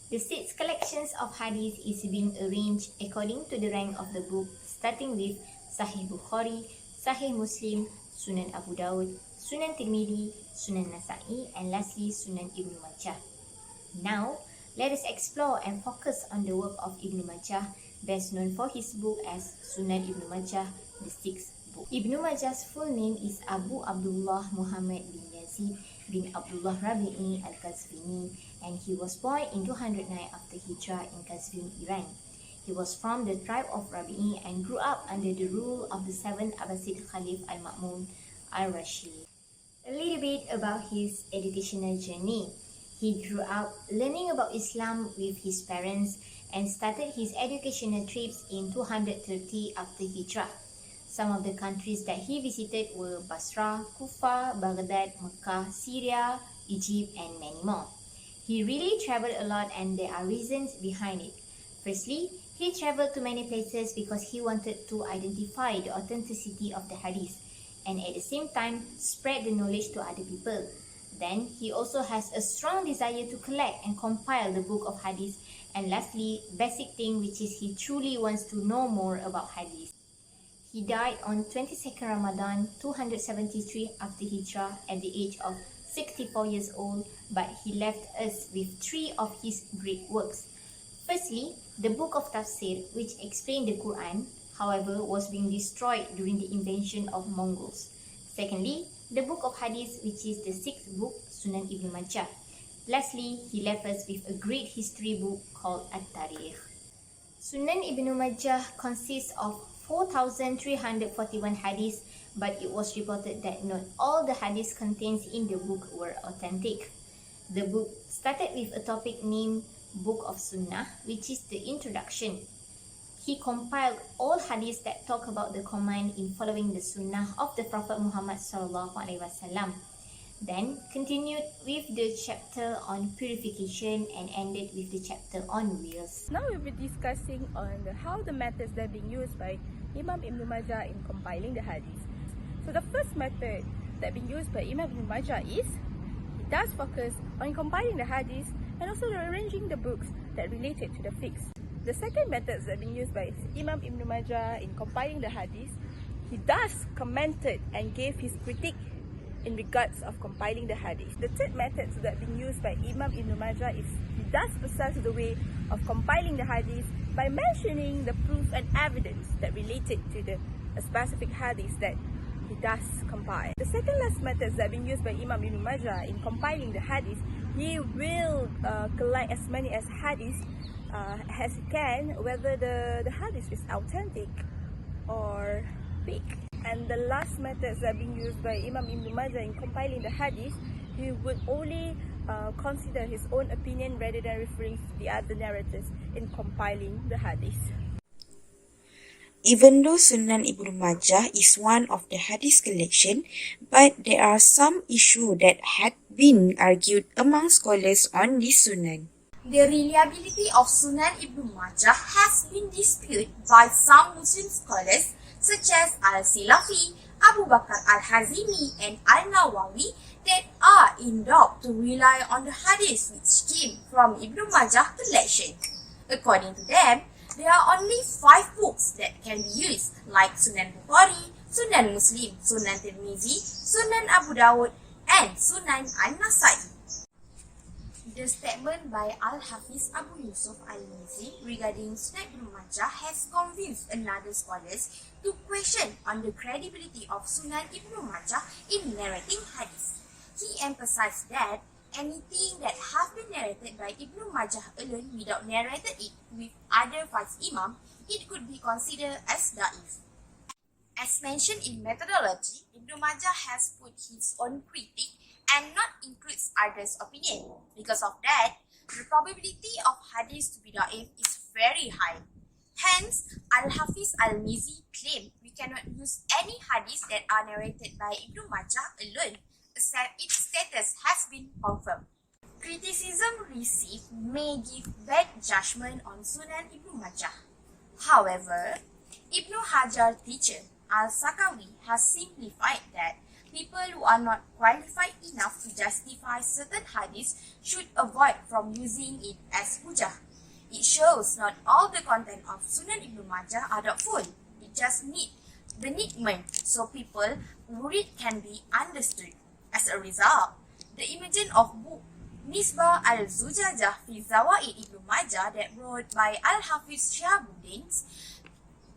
The six collections of hadith is being arranged according to the rank of the book, starting with Sahih Bukhari, Sahih Muslim, Sunan Abu Dawud, Sunan Tirmidhi, Sunan Nasa'i, and lastly Sunan Ibn Majah. Now, let us explore and focus on the work of Ibn Majah, best known for his book as Sunan Ibn Majah, the sixth book. Ibn Majah's full name is Abu Abdullah Muhammad bin Yazid bin Abdullah Rabi'i al-Qazvini, and he was born in 209 after Hijrah in Qazvin, Iran. He was from the tribe of Rabi'i and grew up under the rule of the 7th Abbasid Khalif al-Ma'mun al-Rashid. A little bit about his educational journey. He grew up learning about Islam with his parents and started his educational trips in 230 after Hijrah. Some of the countries that he visited were Basra, Kufa, Baghdad, Mecca, Syria, Egypt, and many more. He really traveled a lot, and there are reasons behind it. Firstly, he traveled to many places because he wanted to identify the authenticity of the hadith and at the same time spread the knowledge to other people. Then, he also has a strong desire to collect and compile the book of hadith. And lastly, basic thing, which is he truly wants to know more about hadith. He died on 22nd Ramadan 273 after Hijrah at the age of 64 years old, but he left us with three of his great works. Firstly, the book of Tafsir, which explained the Quran, however, was being destroyed during the invasion of Mongols. Secondly, the book of Hadith, which is the sixth book, Sunan Ibn Majah. Lastly, he left us with a great history book called At-Tarikh. Sunan Ibn Majah consists of 4,341 hadiths, but it was reported that not all the hadiths contained in the book were authentic. The book started with a topic named Book of Sunnah, which is the introduction. He compiled all hadiths that talk about the command in following the Sunnah of the Prophet Muhammad SAW. Then continued with the chapter on purification and ended with the chapter on wills. Now we'll be discussing on how the methods that are being used by Imam Ibn Majah in compiling the hadith. So the first method that being used by Imam Ibn Majah is he does focus on compiling the hadith and also arranging the books that related to the fiqh. The second method that being used by Imam Ibn Majah in compiling the hadith, he does commented and gave his critique in regards of compiling the hadith. The third method that being used by Imam Ibn Majah is he does possess the way of compiling the hadith by mentioning the proof and evidence that related to the specific hadith that he does compile. The second last method that being used by Imam Ibn Majah in compiling the hadith, he will collect as many as hadith as he can, whether the hadith is authentic or fake. And the last methods that are being used by Imam Ibn Majah in compiling the hadith, he would only consider his own opinion rather than referring to the other narrators in compiling the hadith. Even though Sunan Ibn Majah is one of the hadith collection, but there are some issues that had been argued among scholars on this Sunan. The reliability of Sunan Ibn Majah has been disputed by some Muslim scholars such as Al-Silafi, Abu Bakr al-Hazimi and Al-Nawawi that are in doubt to rely on the hadith which came from Ibn Majah collection. According to them, there are only 5 books that can be used like Sunan Bukhari, Sunan Muslim, Sunan Tirmidhi, Sunan Abu Dawud and Sunan An-Nasa'i. The statement by Al-Hafiz Abu Yusuf Al-Mizi regarding Sunan Ibn Majah has convinced another scholars to question on the credibility of Sunan Ibn Majah in narrating hadith. He emphasized that anything that has been narrated by Ibn Majah alone without narrated it with other 5 imam, it could be considered as da'if. As mentioned in methodology, Ibn Majah has put his own critique and not includes others' opinion. Because of that, the probability of hadith to be da'if is very high. Hence, Al-Hafiz Al-Mizi claimed we cannot use any hadith that are narrated by Ibn Majah alone, except its status has been confirmed. Criticism received may give bad judgment on Sunan Ibn Majah. However, Ibn Hajar teacher Al-Sakawi has simplified that People who are not qualified enough to justify certain hadiths should avoid from using it as hujah. It shows not all the content of Sunan Ibn Majah are doubtful. It just needs benignement so people who read can be understood. As a result, the emergence of book Nisbah al-Zujajah fi Zawaid Ibn Majah that wrote by Al-Hafiz Shihabuddin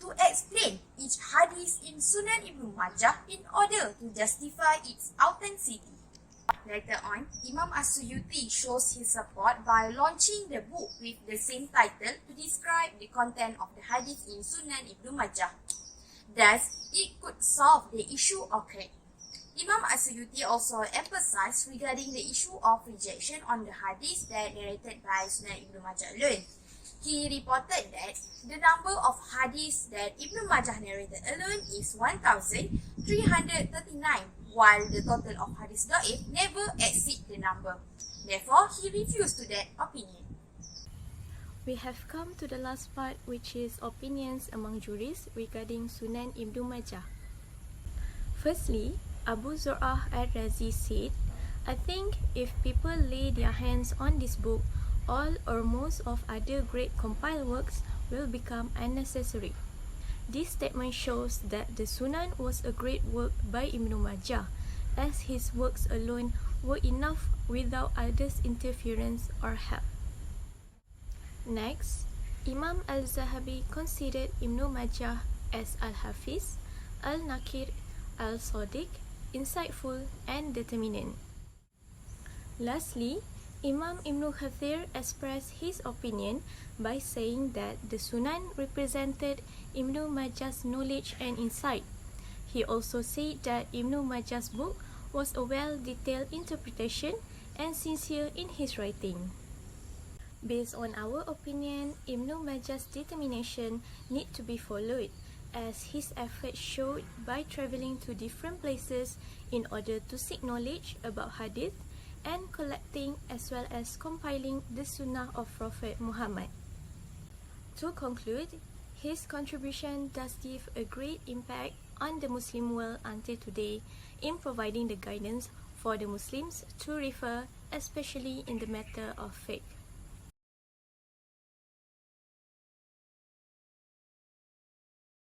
to explain each hadith in Sunan Ibn Majah in order to justify its authenticity. Later on, Imam As-Suyuti shows his support by launching the book with the same title to describe the content of the hadith in Sunan Ibn Majah. Thus, it could solve the issue occurred. Imam As-Suyuti also emphasized regarding the issue of rejection on the hadith that narrated by Sunan Ibn Majah alone. He reported that the number of hadiths that Ibn Majah narrated alone is 1,339, while the total of hadith da'if never exceed the number. Therefore, he refused to that opinion. We have come to the last part, which is opinions among jurists regarding Sunan Ibn Majah. Firstly, Abu Zur'ah al-Razi said, I think if people lay their hands on this book, all or most of other great compiled works will become unnecessary. This statement shows that the Sunan was a great work by Ibn Majah, as his works alone were enough without others' interference or help. Next, Imam al-Zahabi considered Ibn Majah as al-Hafiz, al-Nakir, al-Sadiq, insightful and determinant. Lastly, Imam Ibn Kathir expressed his opinion by saying that the Sunan represented Ibn Majah's knowledge and insight. He also said that Ibn Majah's book was a well-detailed interpretation and sincere in his writing. Based on our opinion, Ibn Majah's determination need to be followed, as his efforts showed by travelling to different places in order to seek knowledge about hadith and collecting as well as compiling the Sunnah of Prophet Muhammad. To conclude, his contribution does give a great impact on the Muslim world until today in providing the guidance for the Muslims to refer, especially in the matter of faith.